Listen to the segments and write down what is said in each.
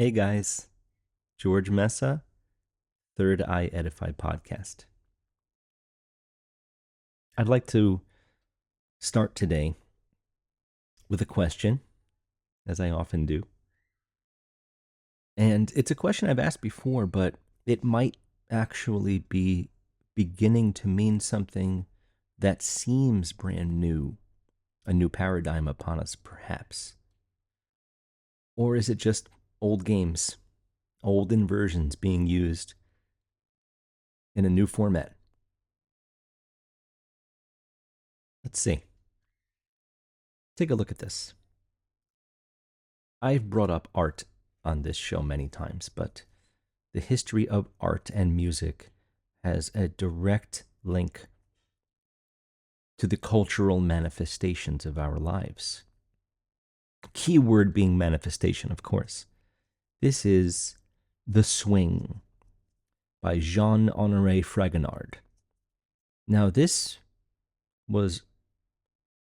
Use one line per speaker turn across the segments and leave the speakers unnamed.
Hey guys, George Mesa, Third Eye Edify podcast. I'd like to start today with a question, as I often do. And it's a question I've asked before, but it might actually be beginning to mean something that seems brand new, a new paradigm upon us, perhaps. Or is it just old games, old inversions being used in a new format? Let's see. Take a look at this. I've brought up art on this show many times, but the history of art and music has a direct link to the cultural manifestations of our lives. Key word being manifestation, of course. This is The Swing by Jean-Honoré Fragonard. Now, this was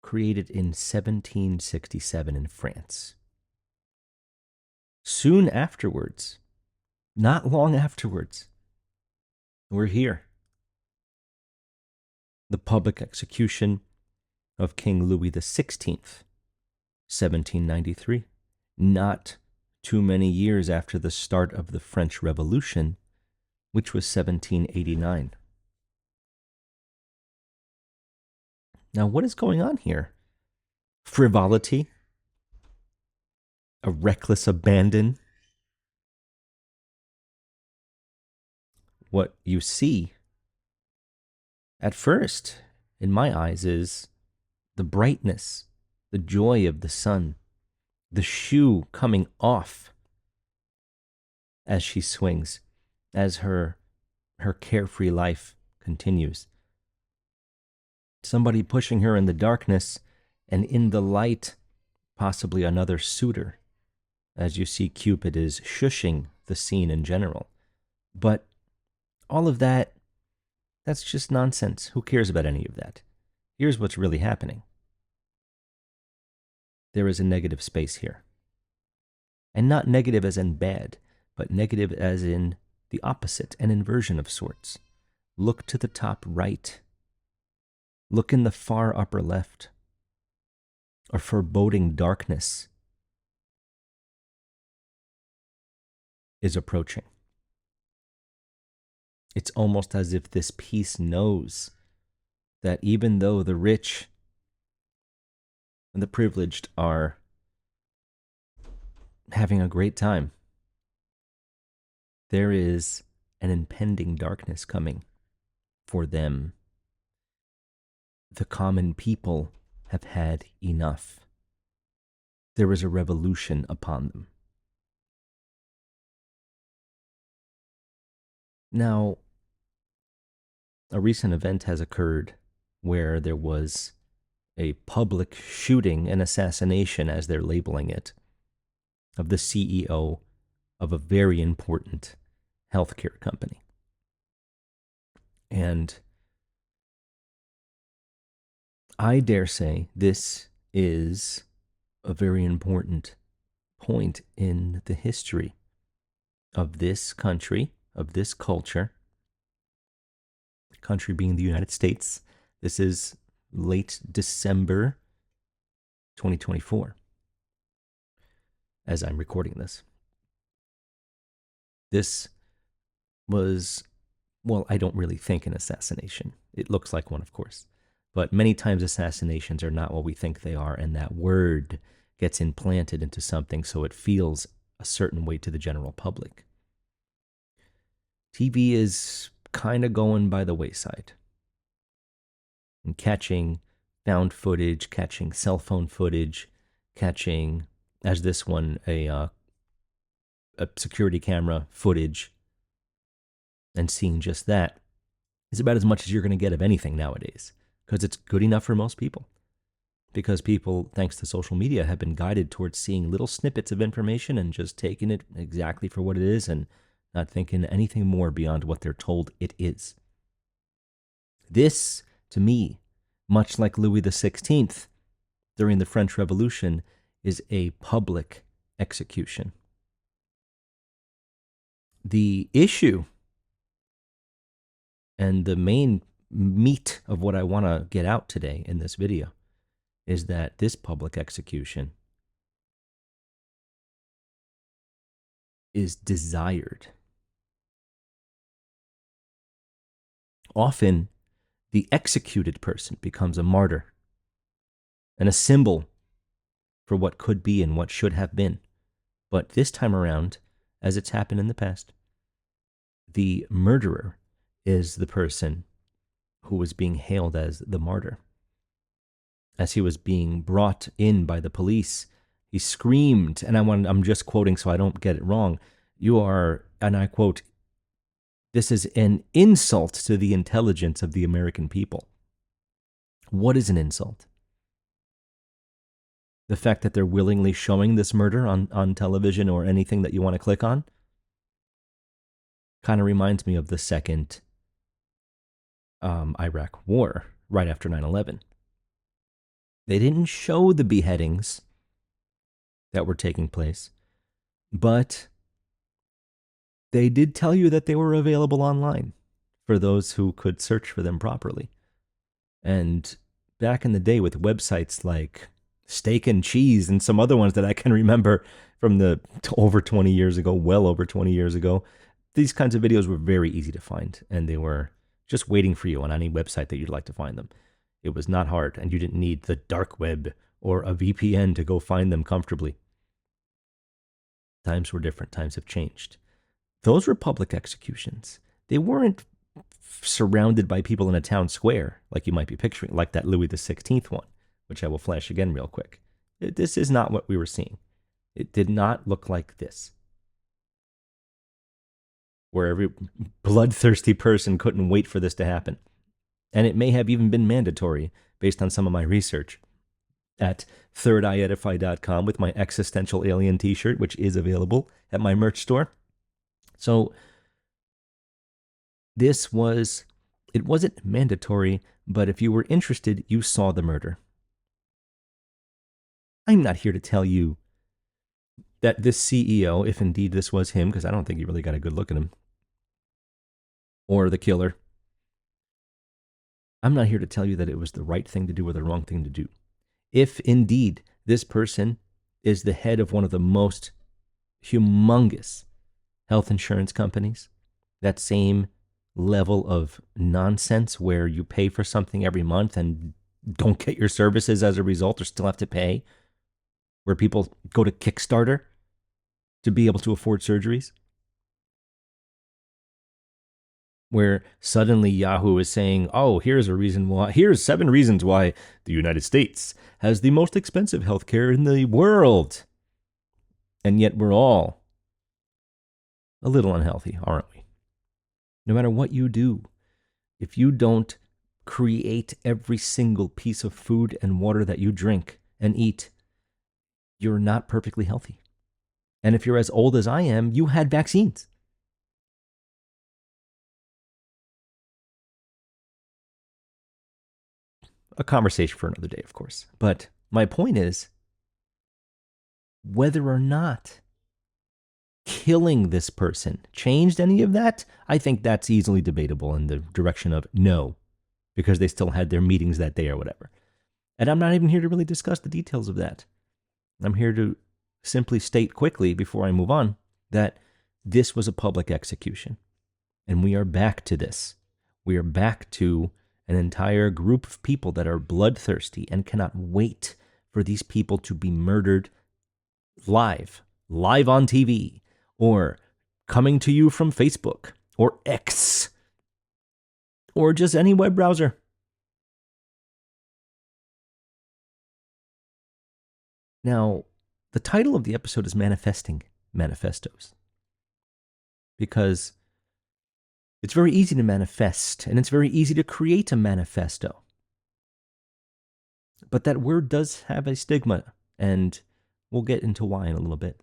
created in 1767 in France. Soon afterwards, not long afterwards, we're here. The public execution of King Louis XVI, 1793, not too many years after the start of the French Revolution, which was 1789. Now, what is going on here? Frivolity? A reckless abandon? What you see at first, in my eyes, is the brightness, the joy of the sun, the shoe coming off as she swings, as her carefree life continues. Somebody pushing her in the darkness, and in the light, possibly another suitor. As you see, Cupid is shushing the scene in general. But all of that, that's just nonsense. Who cares about any of that? Here's what's really happening. There is a negative space here. And not negative as in bad, but negative as in the opposite, an inversion of sorts. Look to the top right. Look in the far upper left. A foreboding darkness is approaching. It's almost as if this piece knows that even though the rich and the privileged are having a great time, there is an impending darkness coming for them. The common people have had enough. There is a revolution upon them. Now, a recent event has occurred where there was a public shooting, an assassination, as they're labeling it, of the CEO of a very important healthcare company. And I dare say this is a very important point in the history of this country, of this culture, country being the United States. This is late December 2024, as I'm recording this. This was, well, I don't really think an assassination. It looks like one, of course. But many times assassinations are not what we think they are, and that word gets implanted into something so it feels a certain way to the general public. TV is kind of going by the wayside and catching found footage, catching cell phone footage, catching, as this one, a security camera footage, and seeing just that is about as much as you're going to get of anything nowadays, because it's good enough for most people. Because people, thanks to social media, have been guided towards seeing little snippets of information and just taking it exactly for what it is and not thinking anything more beyond what they're told it is. This, to me, much like Louis XVI during the French Revolution, is a public execution. The issue and the main meat of what I want to get out today in this video is that this public execution is desired. Often, the executed person becomes a martyr and a symbol for what could be and what should have been. But this time around, as it's happened in the past, the murderer is the person who was being hailed as the martyr. As he was being brought in by the police, he screamed, and I'm just quoting so I don't get it wrong, "You are," and I quote, "This is an insult to the intelligence of the American people." What is an insult? The fact that they're willingly showing this murder on television or anything that you want to click on kind of reminds me of the second Iraq war right after 9/11. They didn't show the beheadings that were taking place, but they did tell you that they were available online for those who could search for them properly. And back in the day with websites like Steak and Cheese and some other ones that I can remember from the over 20 years ago, well over 20 years ago, these kinds of videos were very easy to find, and they were just waiting for you on any website that you'd like to find them. It was not hard, and you didn't need the dark web or a VPN to go find them comfortably. Times were different. Times have changed. Those were public executions. They weren't surrounded by people in a town square like you might be picturing, like that Louis XVI one, which I will flash again real quick. This is not what we were seeing. It did not look like this, where every bloodthirsty person couldn't wait for this to happen. And it may have even been mandatory based on some of my research at thirdeyedify.com with my existential alien t-shirt, which is available at my merch store. So it wasn't mandatory, but if you were interested, you saw the murder. I'm not here to tell you that this CEO, if indeed this was him, because I don't think you really got a good look at him, or the killer, I'm not here to tell you that it was the right thing to do or the wrong thing to do. If indeed this person is the head of one of the most humongous health insurance companies, that same level of nonsense where you pay for something every month and don't get your services as a result or still have to pay, where people go to Kickstarter to be able to afford surgeries, where suddenly Yahoo is saying, oh, here's 7 reasons why the United States has the most expensive healthcare in the world. And yet we're all a little unhealthy, aren't we? No matter what you do, if you don't create every single piece of food and water that you drink and eat, you're not perfectly healthy. And if you're as old as I am, you had vaccines. A conversation for another day, of course. But my point is, whether or not killing this person changed any of that, I think that's easily debatable in the direction of no, because they still had their meetings that day or whatever. And I'm not even here to really discuss the details of that. I'm here to simply state quickly before I move on that this was a public execution. And we are back to this. We are back to an entire group of people that are bloodthirsty and cannot wait for these people to be murdered live on TV, or coming to you from Facebook or X or just any web browser. Now, the title of the episode is Manifestos, because it's very easy to manifest, and it's very easy to create a manifesto. But that word does have a stigma, and we'll get into why in a little bit.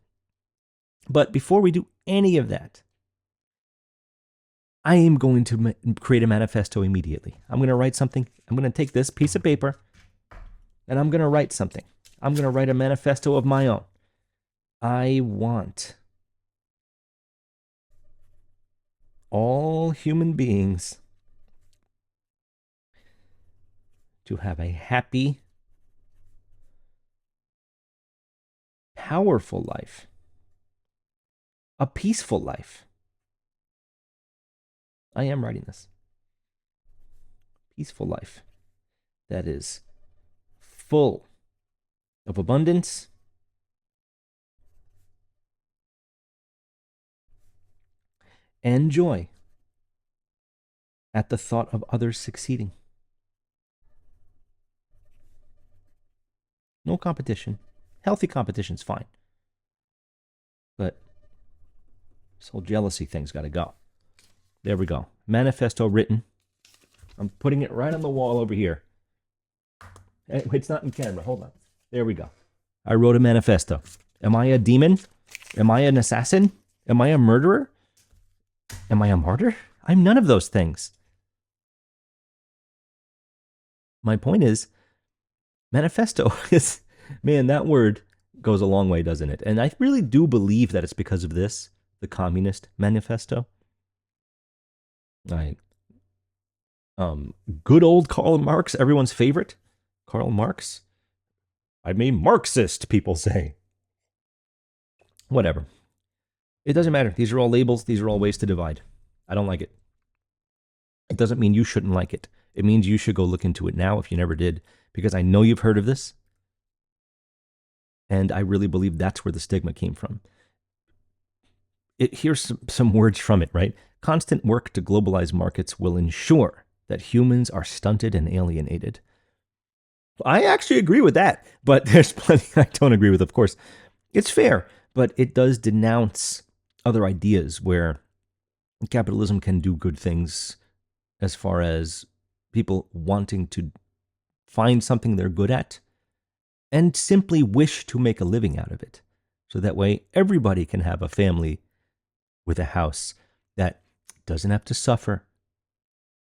But before we do any of that, I am going to create a manifesto immediately. I'm going to write something. I'm going to take this piece of paper, and I'm going to write something. I'm going to write a manifesto of my own. I want all human beings to have a happy, powerful life, a peaceful life. I am writing this. Peaceful life that is full of abundance and joy at the thought of others succeeding. No competition. Healthy competition's fine. But this whole jealousy thing's got to go. There we go. Manifesto written. I'm putting it right on the wall over here. It's not in camera. Hold on. There we go. I wrote a manifesto. Am I a demon? Am I an assassin? Am I a murderer? Am I a martyr? I'm none of those things. My point is, manifesto is, man, that word goes a long way, doesn't it? And I really do believe that it's because of this, the Communist Manifesto. Good old Karl Marx, everyone's favorite. Karl Marx. I'm a Marxist, people say. Whatever. It doesn't matter. These are all labels. These are all ways to divide. I don't like it. It doesn't mean you shouldn't like it. It means you should go look into it now if you never did, because I know you've heard of this. And I really believe that's where the stigma came from. Here's some words from it, right? Constant work to globalize markets will ensure that humans are stunted and alienated. I actually agree with that, but there's plenty I don't agree with, of course. It's fair, but it does denounce other ideas where capitalism can do good things as far as people wanting to find something they're good at and simply wish to make a living out of it. So that way everybody can have a family with a house that doesn't have to suffer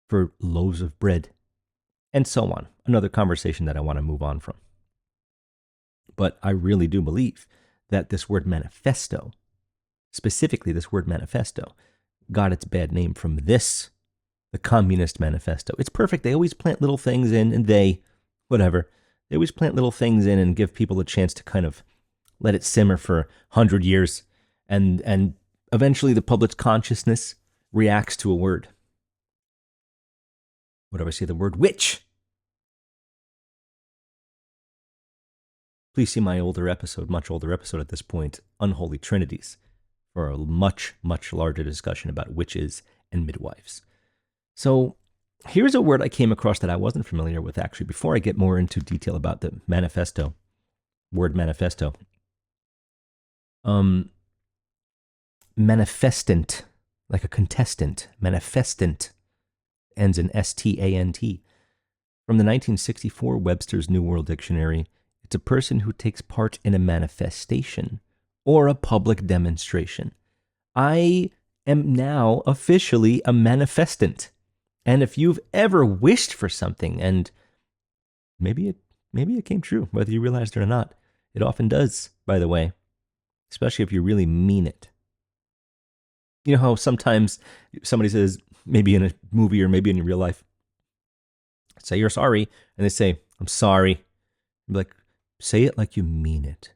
for loaves of bread, and so on. Another conversation that I want to move on from. But I really do believe that this word manifesto, specifically this word manifesto, got its bad name from this, the Communist Manifesto. It's perfect. They always plant little things in, and they always plant little things in and give people a chance to kind of let it simmer for 100 years, and eventually the public's consciousness reacts to a word. What do I say? The word witch. Please see my older episode, much older episode at this point, Unholy Trinities, for a much, much larger discussion about witches and midwives. So here's a word I came across that I wasn't familiar with, actually, before I get more into detail about the manifesto, word manifesto. Manifestant, like a contestant, manifestant, ends in S-T-A-N-T. From the 1964 Webster's New World Dictionary, it's a person who takes part in a manifestation or a public demonstration. I am now officially a manifestant. And if you've ever wished for something, and maybe it came true, whether you realized it or not, it often does, by the way, especially if you really mean it. You know how sometimes somebody says, maybe in a movie or maybe in your real life, say you're sorry, and they say, I'm sorry. You're like, say it like you mean it.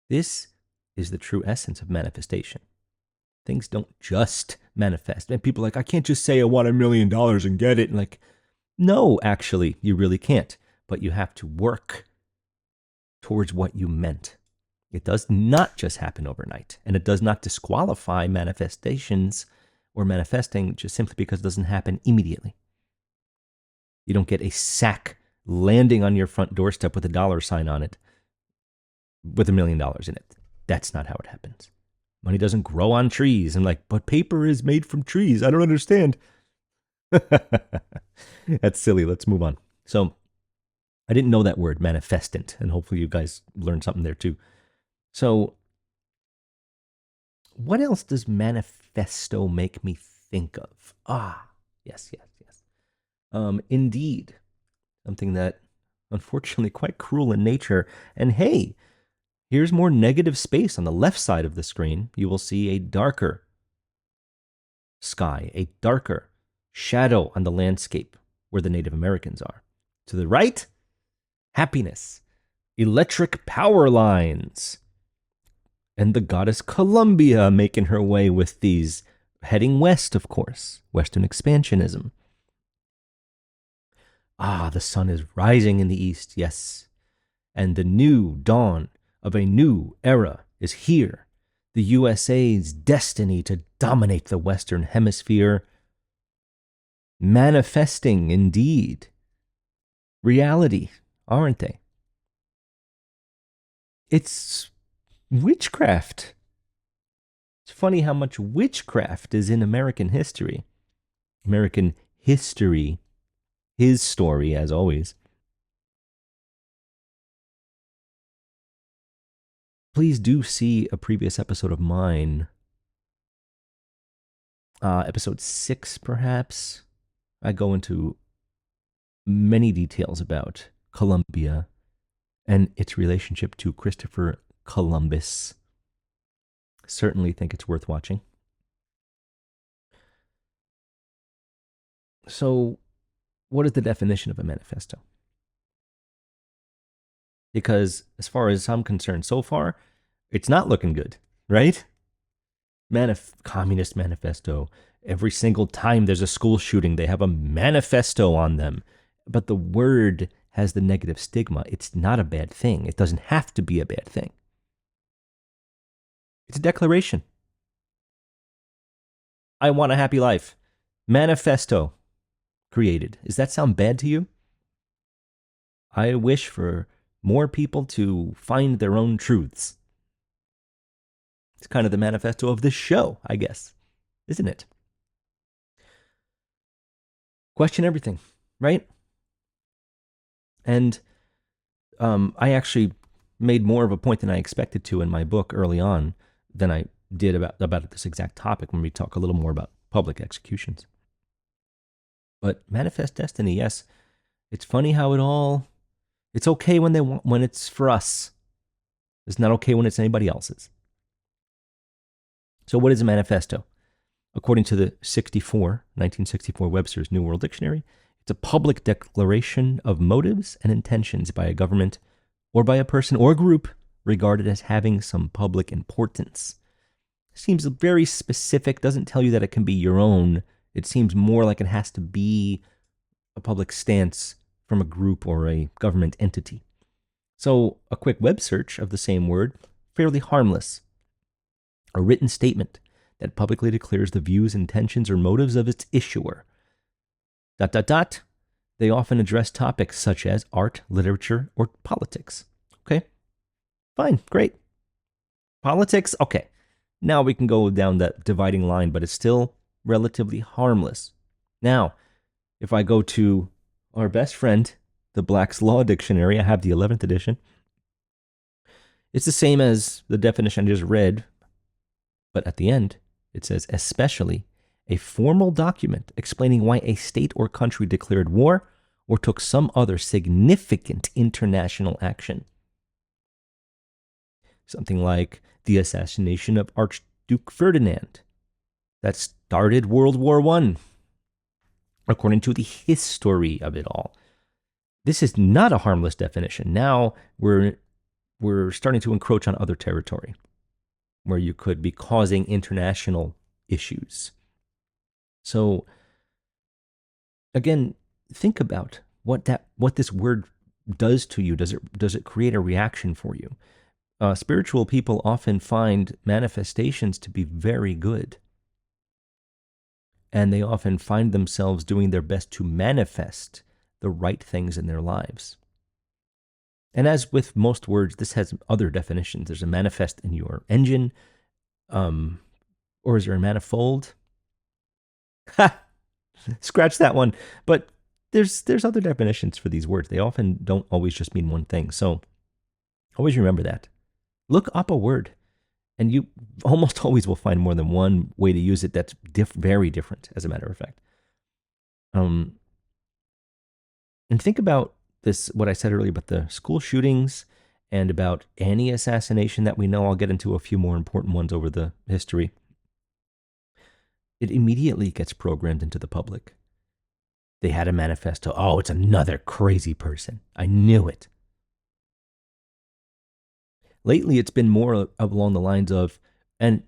This is the true essence of manifestation. Things don't just manifest. And people are like, I can't just say I want $1 million and get it. And like, no, actually, you really can't. But you have to work towards what you meant. It does not just happen overnight. And it does not disqualify manifestations or manifesting just simply because it doesn't happen immediately. You don't get a sack landing on your front doorstep with a dollar sign on it with $1 million in it. That's not how it happens. Money doesn't grow on trees. I'm like, but paper is made from trees. I don't understand. That's silly. Let's move on. So I didn't know that word, manifestant, and hopefully you guys learned something there too. So what else does manifesto make me think of? Yes. Indeed, something that unfortunately quite cruel in nature. And hey, here's more negative space on the left side of the screen. You will see a darker sky, a darker shadow on the landscape where the Native Americans are. To the right, happiness, electric power lines, and the goddess Columbia making her way with these, heading west, of course, Western expansionism. Ah, the sun is rising in the east, yes, and the new dawn of a new era is here. The USA's destiny to dominate the Western Hemisphere, manifesting indeed reality, aren't they? It's witchcraft. It's funny how much witchcraft is in American history. American history, his story, as always. Please do see a previous episode of mine. Episode 6, perhaps. I go into many details about Columbia and its relationship to Christopher Columbus. Certainly think it's worth watching. So, what is the definition of a manifesto? Because as far as I'm concerned, so far, it's not looking good, right? Communist manifesto. Every single time there's a school shooting, they have a manifesto on them. But the word has the negative stigma. It's not a bad thing. It doesn't have to be a bad thing. It's a declaration. I want a happy life. Manifesto created. Does that sound bad to you? I wish for more people to find their own truths. It's kind of the manifesto of this show, I guess, isn't it? Question everything, right? And I actually made more of a point than I expected to in my book early on than I did about this exact topic when we talk a little more about public executions. But manifest destiny, yes. It's funny how it's okay when it's for us. It's not okay when it's anybody else's. So what is a manifesto? According to the 1964 Webster's New World Dictionary, it's a public declaration of motives and intentions by a government or by a person or group regarded as having some public importance. Seems very specific, doesn't tell you that it can be your own. It seems more like it has to be a public stance from a group or a government entity. So a quick web search of the same word, fairly harmless. A written statement that publicly declares the views, intentions, or motives of its issuer. ... They often address topics such as art, literature, or politics. Okay, fine, great. Politics, okay. Now we can go down that dividing line, but it's still relatively harmless. Now, if I go to our best friend, the Black's Law Dictionary, I have the 11th edition. It's the same as the definition I just read, but at the end, it says, especially a formal document explaining why a state or country declared war or took some other significant international action. Something like the assassination of Archduke Ferdinand that started World War I, according to the history of it all. This is not a harmless definition. Now we're starting to encroach on other territory where you could be causing international issues. So again, think about what this word does to you. Does it create a reaction for you? Spiritual people often find manifestations to be very good, and they often find themselves doing their best to manifest the right things in their lives. And as with most words, this has other definitions. There's a manifest in your engine, or is there a manifold? Ha! Scratch that one. But there's other definitions for these words. They often don't always just mean one thing. So always remember that. Look up a word, and you almost always will find more than one way to use it that's very different, as a matter of fact. And think about this, what I said earlier about the school shootings and about any assassination that we know. I'll get into a few more important ones over the history. it immediately gets programmed into the public. They had a manifesto. Oh, it's another crazy person. I knew it. Lately, it's been more along the lines of, and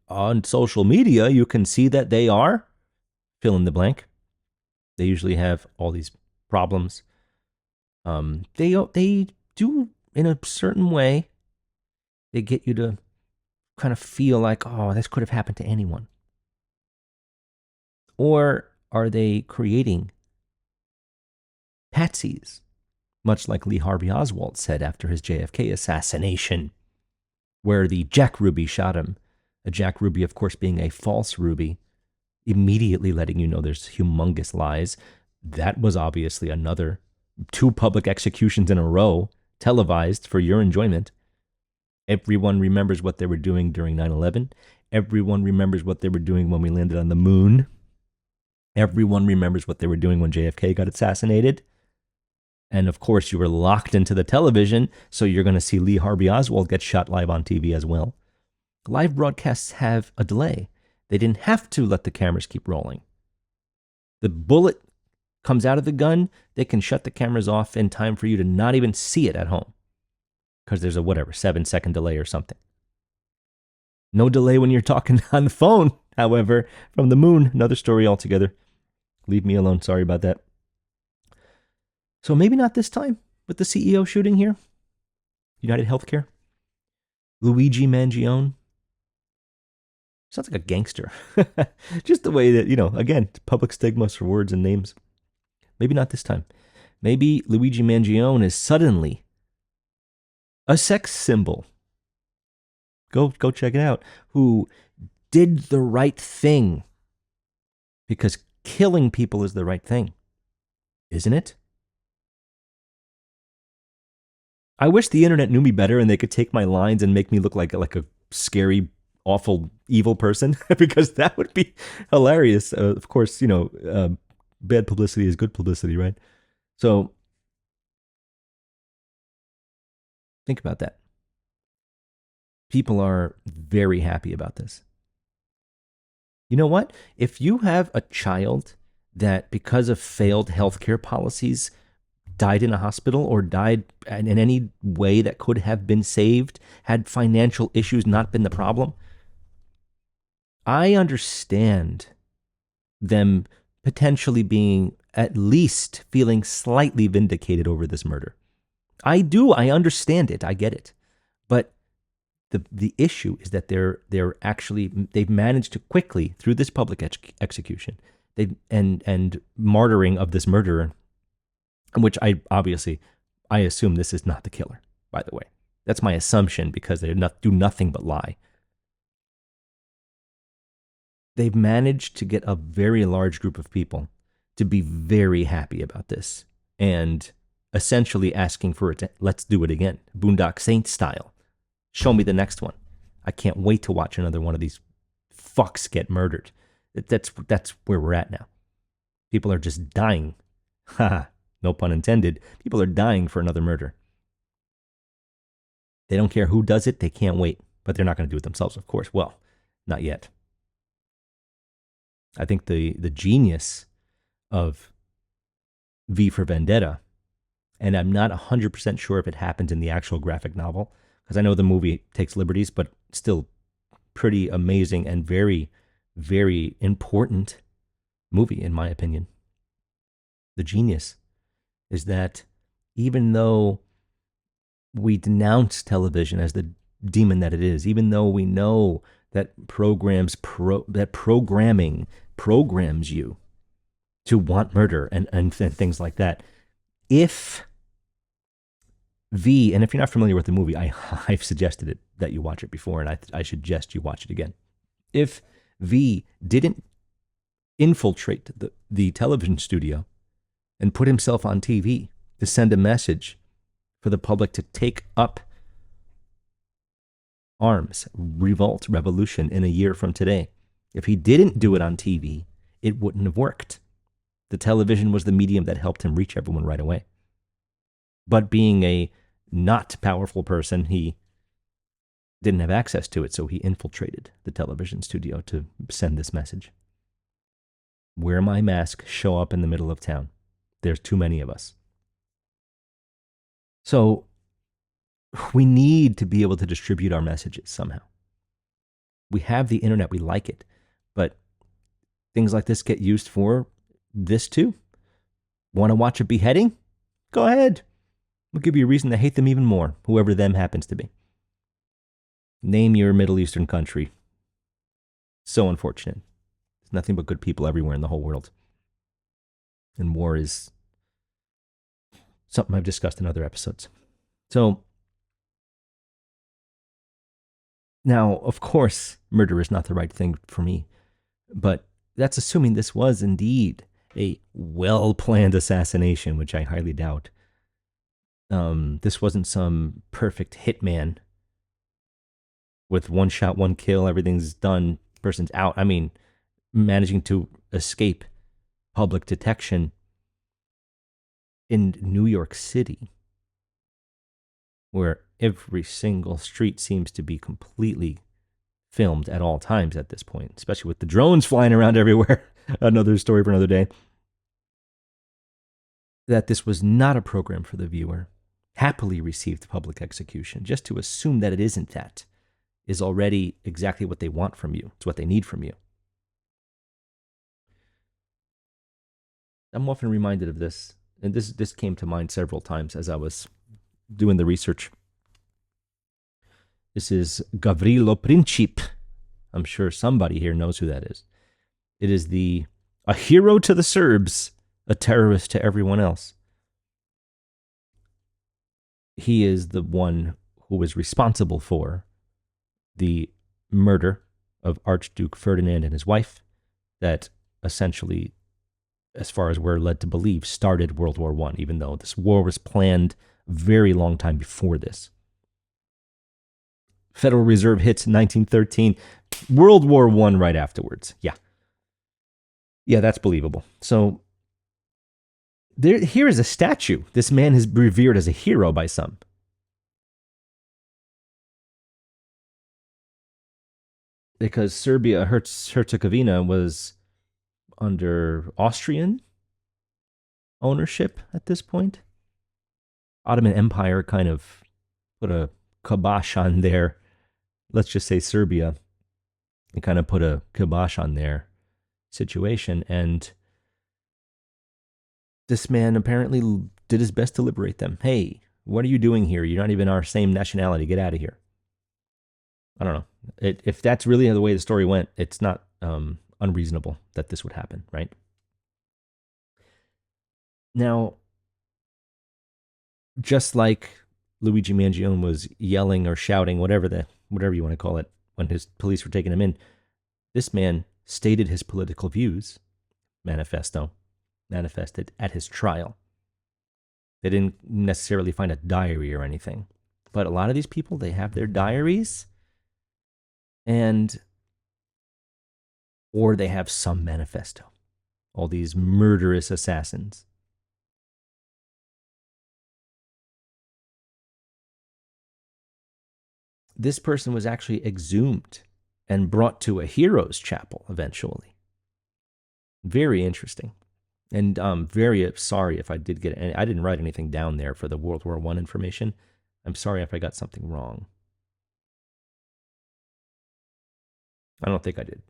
on social media, you can see that they are fill in the blank. They usually have all these problems. They do in a certain way. They get you to kind of feel like, oh, this could have happened to anyone. Or are they creating patsies, much like Lee Harvey Oswald said after his JFK assassination, where the Jack Ruby shot him? A Jack Ruby, of course, being a false Ruby, immediately letting you know there's humongous lies. That was obviously another 2 public executions in a row, televised for your enjoyment. Everyone remembers what they were doing during 9/11. Everyone remembers what they were doing when we landed on the moon. Everyone remembers what they were doing when JFK got assassinated. And of course, you were locked into the television, so you're going to see Lee Harvey Oswald get shot live on TV as well. Live broadcasts have a delay. They didn't have to let the cameras keep rolling. The bullet comes out of the gun, they can shut the cameras off in time for you to not even see it at home, because there's a 7-second delay or something. No delay when you're talking on the phone, however, from the moon. Another story altogether. Leave me alone. Sorry about that. So maybe not this time with the CEO shooting here. United Healthcare. Luigi Mangione. Sounds like a gangster. Just the way that, again, public stigmas for words and names. Maybe not this time. Maybe Luigi Mangione is suddenly a sex symbol. Go check it out. Who did the right thing. Because killing people is the right thing. Isn't it? I wish the internet knew me better and they could take my lines and make me look like a scary, awful, evil person, because that would be hilarious. Of course, bad publicity is good publicity, right? So think about that. People are very happy about this. You know what? If you have a child that, because of failed healthcare policies, died in a hospital or died in any way that could have been saved, had financial issues not been the problem, I understand them potentially being at least feeling slightly vindicated over this murder. I do. I understand it. I get it. But the issue is that they've managed to quickly, through this public execution, and martyring of this murderer, which I assume this is not the killer, by the way. That's my assumption, because they do nothing but lie. They've managed to get a very large group of people to be very happy about this and essentially asking for it. Let's do it again, Boondock Saints style. Show me the next one. I can't wait to watch another one of these fucks get murdered. That's where we're at now. People are just dying. Ha, no pun intended. People are dying for another murder. They don't care who does it. They can't wait. But they're not going to do it themselves, of course. Well, not yet. I think the genius of V for Vendetta, and I'm not 100% sure if it happens in the actual graphic novel, because I know the movie takes liberties, but still pretty amazing and very, very important movie, in my opinion. The genius is that even though we denounce television as the demon that it is, even though we know that that programming programs you to want murder and things like that, if V, and if you're not familiar with the movie, I've suggested it that you watch it before, and I suggest you watch it again. If V didn't infiltrate the television studio and put himself on TV to send a message for the public to take up arms, revolt, revolution in a year from today, if he didn't do it on TV, it wouldn't have worked. The television was the medium that helped him reach everyone right away. But being a not powerful person, he didn't have access to it, so he infiltrated the television studio to send this message. Wear my mask, show up in the middle of town. There's too many of us. So we need to be able to distribute our messages somehow. We have the internet, we like it, but things like this get used for this too. Want to watch a beheading? Go ahead. We'll give you a reason to hate them even more, whoever them happens to be. Name your Middle Eastern country. So unfortunate. There's nothing but good people everywhere in the whole world. And war is something I've discussed in other episodes. So, now, of course, murder is not the right thing for me, but that's assuming this was indeed a well-planned assassination, which I highly doubt. This wasn't some perfect hitman with one shot, one kill, everything's done, person's out. I mean, managing to escape public detection in New York City, where every single street seems to be completely filmed at all times at this point, especially with the drones flying around everywhere. Another story for another day. That this was not a program for the viewer, happily received public execution. Just to assume that it isn't that is already exactly what they want from you. It's what they need from you. I'm often reminded of this, and this came to mind several times as I was doing the research. This is Gavrilo Princip. I'm sure somebody here knows who that is. It is a hero to the Serbs, a terrorist to everyone else. He is the one who was responsible for the murder of Archduke Ferdinand and his wife that essentially, as far as we're led to believe, started World War I, even though this war was planned a very long time before this. Federal Reserve hits in 1913, World War I right afterwards. Yeah, that's believable. So here is a statue. This man is revered as a hero by some. Because Serbia, Herzegovina was under Austrian ownership at this point. Ottoman Empire kind of put a kibosh on their, let's just say Serbia, and kind of put a kibosh on their situation. And this man apparently did his best to liberate them. Hey, what are you doing here? You're not even our same nationality. Get out of here. I don't know. If that's really the way the story went, it's not unreasonable that this would happen, right? Now, just like Luigi Mangione was yelling or shouting, whatever you want to call it, when his police were taking him in, this man stated his political views, manifested at his trial. They didn't necessarily find a diary or anything, but a lot of these people, they have their diaries, or they have some manifesto. All these murderous assassins. This person was actually exhumed and brought to a hero's chapel eventually. Very interesting. And I'm very sorry if I did get I didn't write anything down there for the World War I information. I'm sorry if I got something wrong. I don't think I did.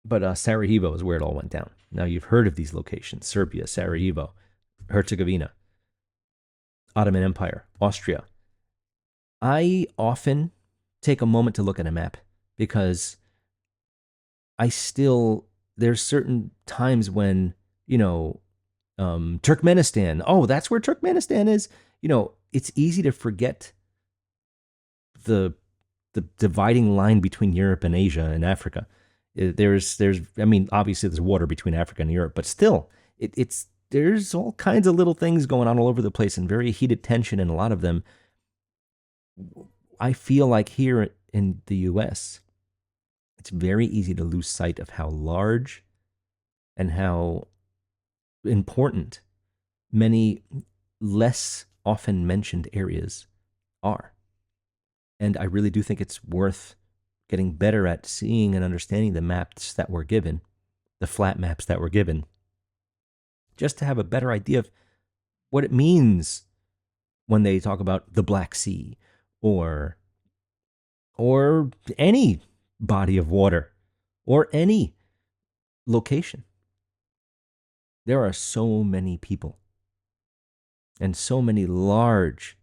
But Sarajevo is where it all went down. Now, you've heard of these locations: Serbia, Sarajevo, Herzegovina, Ottoman Empire, Austria. I often take a moment to look at a map because there's certain times when, Turkmenistan, oh, that's where Turkmenistan is. It's easy to forget the dividing line between Europe and Asia and Africa. Obviously there's water between Africa and Europe, but still, there's all kinds of little things going on all over the place and very heated tension, and a lot of them, I feel like here in the US, it's very easy to lose sight of how large and how important many less often mentioned areas are. And I really do think it's worth getting better at seeing and understanding the maps that we're given, the flat maps that we're given, just to have a better idea of what it means when they talk about the Black Sea or any body of water or any location. There are so many people and so many large,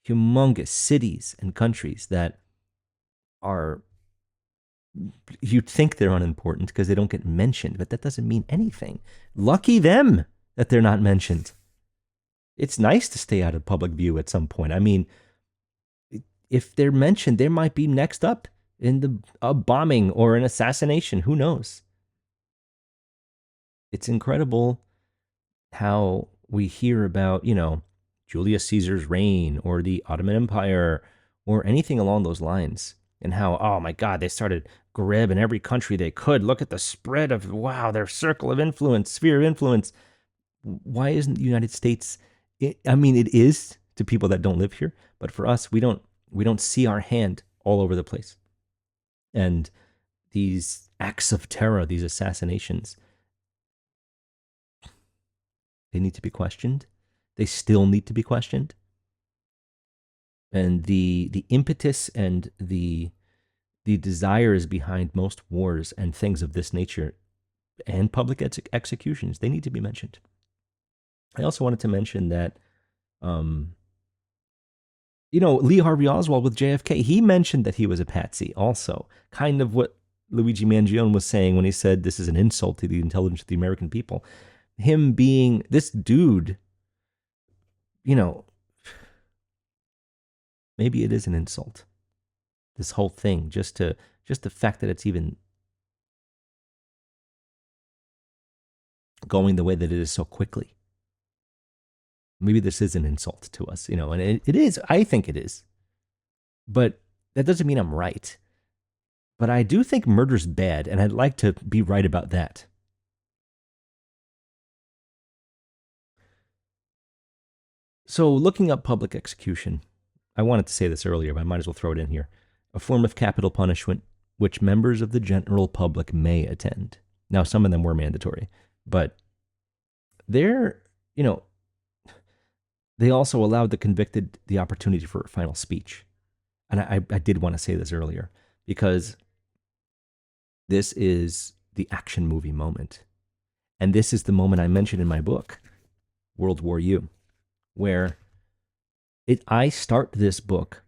humongous cities and countries that are, you'd think they're unimportant because they don't get mentioned, but that doesn't mean anything. Lucky them that they're not mentioned. It's nice to stay out of public view at some point. I mean, if they're mentioned, they might be next up in a bombing or an assassination. Who knows? It's incredible how we hear about, Julius Caesar's reign or the Ottoman Empire or anything along those lines, and how, oh my God, they started grabbing every country they could. Look at the spread of, wow, their circle of influence, sphere of influence. Why isn't the United States? It is to people that don't live here, but for us, we don't see our hand all over the place. And these acts of terror, these assassinations, they need to be questioned. They still need to be questioned. And the impetus and the desires behind most wars and things of this nature and public executions, they need to be mentioned. I also wanted to mention that, Lee Harvey Oswald with JFK, he mentioned that he was a patsy also. Kind of what Luigi Mangione was saying when he said this is an insult to the intelligence of the American people. Him being this dude, maybe it is an insult. This whole thing, just the fact that it's even going the way that it is so quickly. Maybe this is an insult to us, and it is. I think it is. But that doesn't mean I'm right. But I do think murder's bad, and I'd like to be right about that. So, looking up public execution, I wanted to say this earlier, but I might as well throw it in here. A form of capital punishment which members of the general public may attend. Now, some of them were mandatory, but they're, they also allowed the convicted the opportunity for a final speech. And I did want to say this earlier because this is the action movie moment. And this is the moment I mentioned in my book, World War U, where I start this book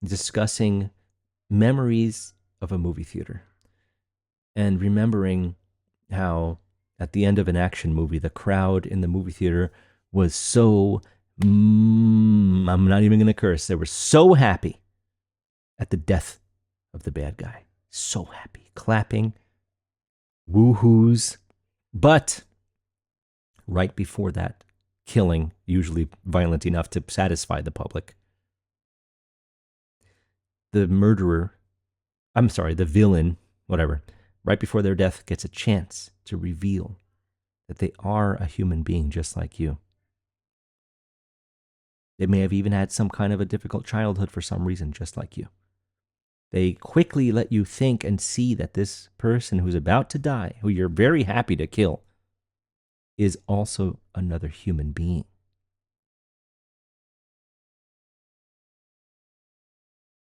discussing memories of a movie theater and remembering how at the end of an action movie, the crowd in the movie theater was so, I'm not even going to curse, they were so happy at the death of the bad guy. So happy, clapping, woohoos. But right before that killing, usually violent enough to satisfy the public, the villain, whatever, right before their death gets a chance to reveal that they are a human being just like you. They may have even had some kind of a difficult childhood for some reason, just like you. They quickly let you think and see that this person who's about to die, who you're very happy to kill, is also another human being.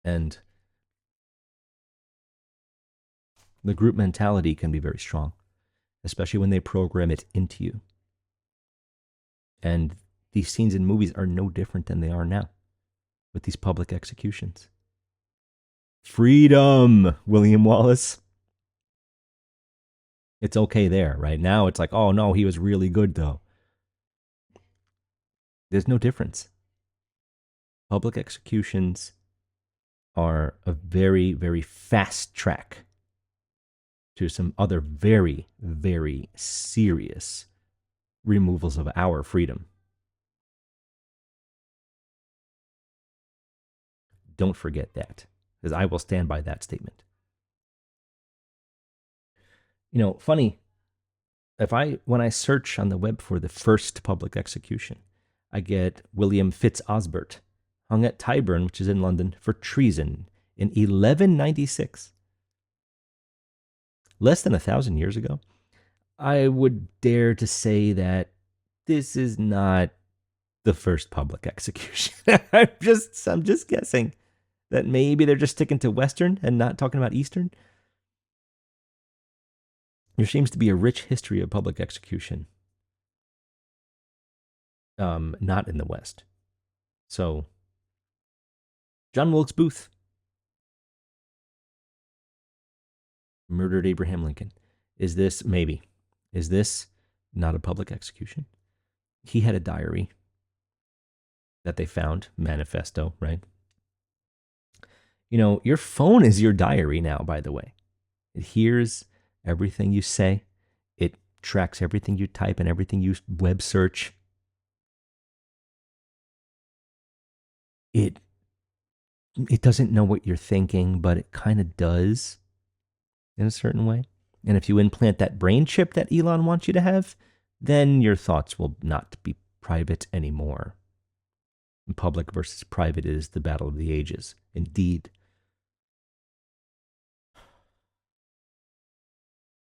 And the group mentality can be very strong, especially when they program it into you. And these scenes in movies are no different than they are now with these public executions. Freedom, William Wallace. It's okay there, right? Now it's like, oh no, he was really good though. There's no difference. Public executions are a very, very fast track to some other very, very serious removals of our freedom. Don't forget that, because I will stand by that statement. Funny, when I search on the web for the first public execution, I get William Fitz Osbert hung at Tyburn, which is in London, for treason in 1196. Less than 1,000 years ago. I would dare to say that this is not the first public execution. I'm just guessing that maybe they're just sticking to Western and not talking about Eastern. There seems to be a rich history of public execution, not in the West. So, John Wilkes Booth murdered Abraham Lincoln. Is this maybe? Is this not a public execution? He had a diary that they found, Manifesto, right? You know, your phone is your diary now, by the way. It hears everything you say. It tracks everything you type and everything you web search. It doesn't know what you're thinking, but it kind of does in a certain way. And if you implant that brain chip that Elon wants you to have, then your thoughts will not be private anymore. And public versus private is the battle of the ages, indeed.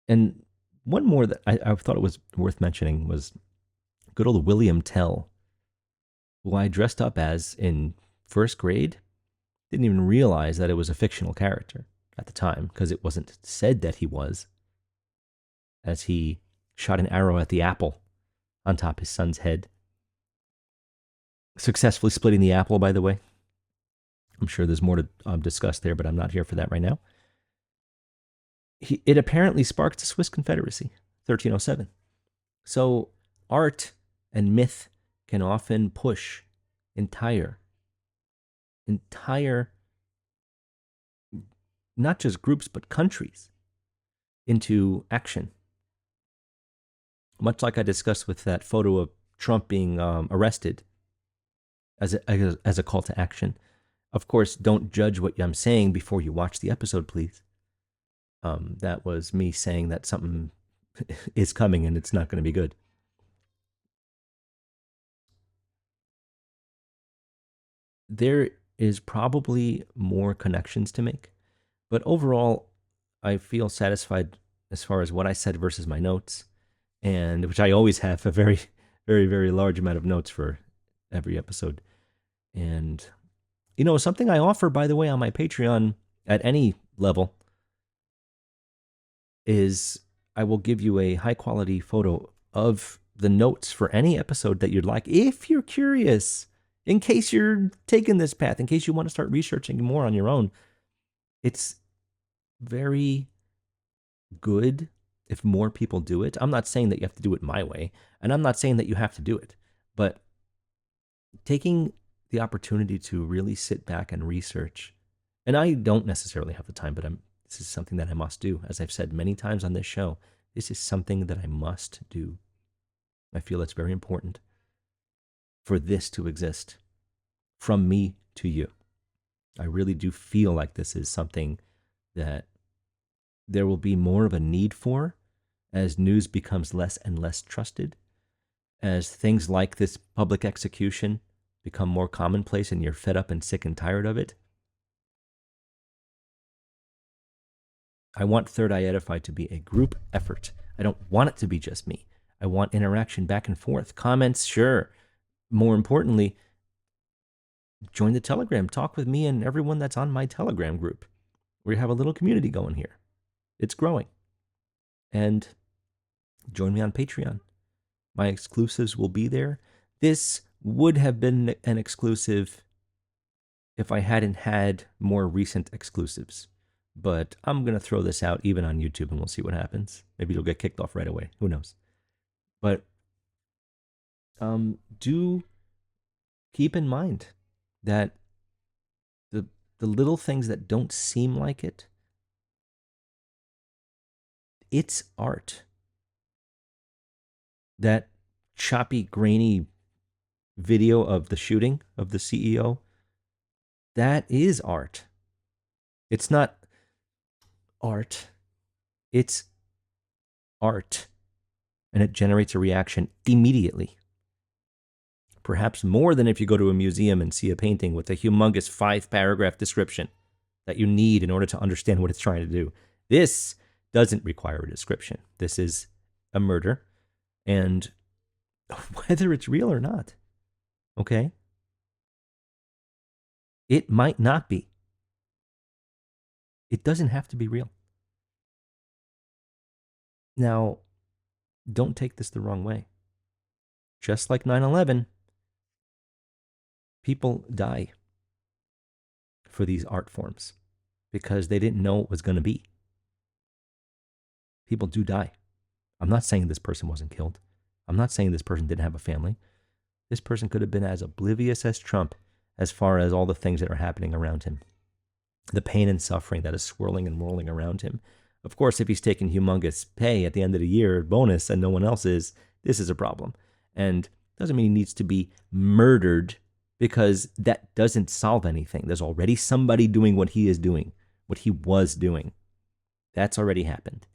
And one more that I thought it was worth mentioning was good old William Tell, who I dressed up as in first grade. Didn't even realize that it was a fictional character at the time because it wasn't said that he was, as he shot an arrow at the apple on top his son's head. Successfully splitting the apple, by the way. I'm sure there's more to discuss there, but I'm not here for that right now. It apparently sparked the Swiss Confederacy, 1307. So art and myth can often push entire, not just groups, but countries into action. Much like I discussed with that photo of Trump being arrested as a call to action. Of course, don't judge what I'm saying before you watch the episode, please. That was me saying that something is coming and it's not going to be good. There is probably more connections to make, but overall, I feel satisfied as far as what I said versus my notes, and which I always have a very, very, very large amount of notes for every episode. And, you know, something I offer, by the way, on my Patreon at any level is I will give you a high quality photo of the notes for any episode that you'd like, if you're curious, in case you're taking this path, in case you want to start researching more on your own. It's very good if more people do it. I'm not saying that you have to do it my way, and I'm not saying that you have to do it, but taking the opportunity to really sit back and research, and I don't necessarily have the time, but this is something that I must do. As I've said many times on this show, this is something that I must do. I feel it's very important for this to exist from me to you. I really do feel like this is something that there will be more of a need for as news becomes less and less trusted, as things like this public execution become more commonplace and you're fed up and sick and tired of it. I want Third Eye Edify to be a group effort. I don't want it to be just me. I want interaction back and forth. Comments, sure. More importantly, join the Telegram. Talk with me and everyone that's on my Telegram group. We have a little community going here. It's growing. And join me on Patreon. My exclusives will be there. This would have been an exclusive if I hadn't had more recent exclusives. But I'm going to throw this out even on YouTube and we'll see what happens. Maybe it'll get kicked off right away. Who knows? But do keep in mind that the little things that don't seem like it, it's art. That choppy, grainy video of the shooting of the CEO, that is art. It's not art. It's art. And it generates a reaction immediately. perhaps more than if you go to a museum and see a painting with a humongous 5-paragraph description that you need in order to understand what it's trying to do. This doesn't require a description. This is a murder, and whether it's real or not, okay, it might not be. It doesn't have to be real. Now, don't take this the wrong way. Just like 9/11, people die for these art forms because they didn't know what was going to be. People do die. I'm not saying this person wasn't killed. I'm not saying this person didn't have a family. This person could have been as oblivious as Trump as far as all the things that are happening around him, the pain and suffering that is swirling and whirling around him. Of course, if he's taking humongous pay at the end of the year, bonus, and no one else is, this is a problem. And doesn't mean he needs to be murdered, because that doesn't solve anything. There's already somebody doing what he is doing, what he was doing. That's already happened.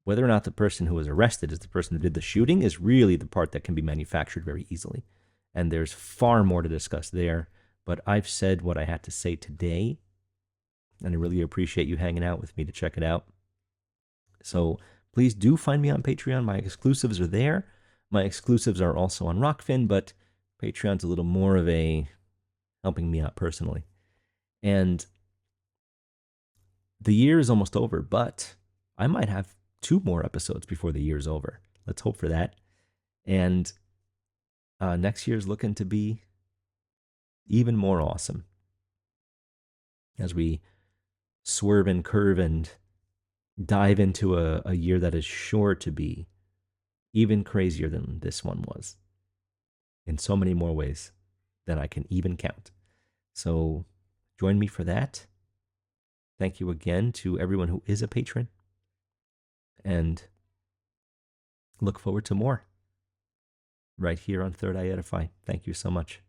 Whether or not the person who was arrested is the person who did the shooting is really the part that can be manufactured very easily. And there's far more to discuss there. But I've said what I had to say today, and I really appreciate you hanging out with me to check it out. So please do find me on Patreon. My exclusives are there. My exclusives are also on Rockfin, but Patreon's a little more of a helping me out personally. And the year is almost over, but I might have 2 more episodes before the year's over. Let's hope for that. And next year's looking to be even more awesome as we swerve and curve and dive into a year that is sure to be even crazier than this one was in so many more ways than I can even count. So join me for that. Thank you again to everyone who is a patron, and look forward to more right here on Third Eye Edify. Thank you so much.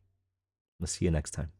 We'll see you next time.